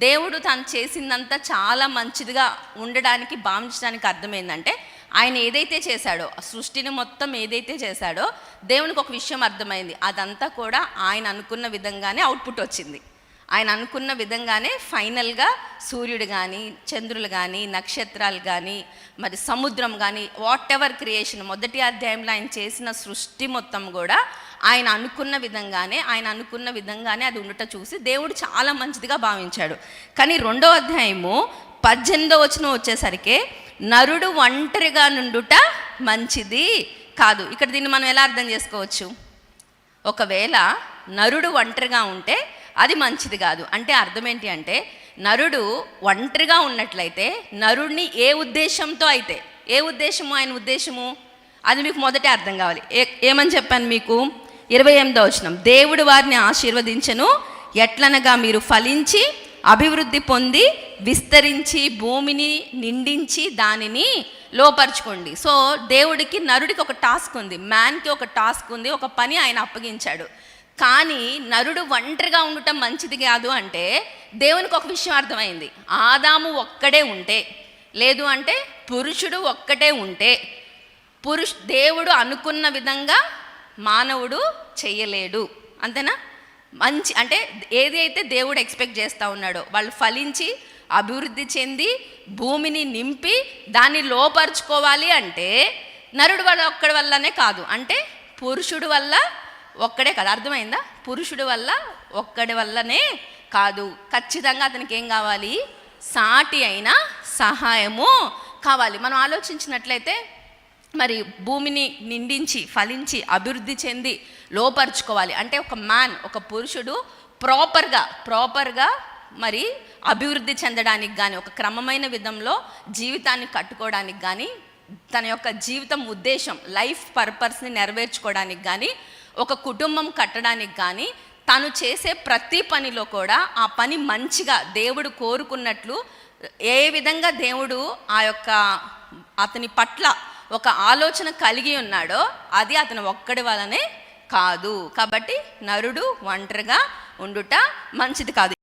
దేవుడు తాను చేసిందంతా చాలా మంచిదిగా ఉండడానికి భావించడానికి అర్థం ఏంటంటే, ఆయన ఏదైతే చేశాడో, సృష్టిని మొత్తం ఏదైతే చేశాడో దేవునికి ఒక విషయం అర్థమైంది, అదంతా కూడా ఆయన అనుకున్న విధంగానే అవుట్పుట్ వచ్చింది. ఆయన అనుకున్న విధంగానే ఫైనల్గా సూర్యుడు కానీ, చంద్రులు కానీ, నక్షత్రాలు కానీ, మరి సముద్రం కానీ, వాట్ ఎవర్ క్రియేషన్, మొదటి అధ్యాయంలో ఆయన చేసిన సృష్టి మొత్తం కూడా ఆయన అనుకున్న విధంగానే అది ఉండట చూసి దేవుడు చాలా మంచిదిగా భావించాడు. కానీ 2వ అధ్యాయము 18వ వచనం వచ్చేసరికి నరుడు ఒంటరిగా నుండుట మంచిది కాదు. ఇక్కడ దీన్ని మనం ఎలా అర్థం చేసుకోవచ్చు? ఒకవేళ నరుడు ఒంటరిగా ఉంటే అది మంచిది కాదు అంటే అర్థం ఏంటి అంటే, నరుడు ఒంటరిగా ఉన్నట్లయితే నరుడిని ఏ ఉద్దేశంతో అయితే, ఏ ఉద్దేశము ఆయన ఉద్దేశము, అది మీకు మొదటే అర్థం కావాలి. ఏమని చెప్పాను మీకు? 28వ వచనం, దేవుడు వారిని ఆశీర్వదించెను, ఎట్లనగా మీరు ఫలించి అభివృద్ధి పొంది విస్తరించి భూమిని నిండించి దానిని లోపరుచుకోండి. సో దేవుడికి నరుడికి ఒక టాస్క్ ఉంది, మ్యాన్కి ఒక టాస్క్ ఉంది, ఒక పని ఆయన అప్పగించాడు. కానీ నరుడు ఒంటరిగా ఉండటం మంచిది కాదు అంటే దేవునికి ఒక విషయం అర్థమైంది, ఆదాము ఒక్కడే ఉంటే, లేదు అంటే పురుషుడు ఒక్కటే ఉంటే, దేవుడు అనుకున్న విధంగా మానవుడు చెయ్యలేడు. అంతేనా? మంచి అంటే ఏది అయితే దేవుడు ఎక్స్పెక్ట్ చేస్తూ ఉన్నాడో, వాళ్ళు ఫలించి అభివృద్ధి చెంది భూమిని నింపి దాన్ని లోపరుచుకోవాలి అంటే నరుడు వల్ల ఒక్కడి వల్లనే కాదు, అంటే పురుషుడు వల్ల ఒక్కడే కాదు. అర్థమైందా? పురుషుడు వల్ల ఒక్కడి వల్లనే కాదు, ఖచ్చితంగా అతనికి ఏం కావాలి? సాటి అయిన సహాయము కావాలి. మనం ఆలోచించినట్లయితే మరి భూమిని నిండించి ఫలించి అభివృద్ధి చెంది లోపరుచుకోవాలి అంటే ఒక పురుషుడు ప్రాపర్గా మరి అభివృద్ధి చెందడానికి కానీ, ఒక క్రమమైన విధంలో జీవితాన్ని కట్టుకోవడానికి కానీ, తన యొక్క జీవితం ఉద్దేశం లైఫ్ పర్పస్ని నెరవేర్చుకోవడానికి కానీ, ఒక కుటుంబం కట్టడానికి కానీ, తను చేసే ప్రతి పనిలో కూడా ఆ పని మంచిగా దేవుడు కోరుకున్నట్లు ఏ విధంగా దేవుడు అతని పట్ల ఒక ఆలోచన కలిగి ఉన్నాడో అది అతను ఒక్కడి వల్లనే కాదు. కాబట్టి నరుడు ఒంటరిగా ఉండుట మంచిది కాదు.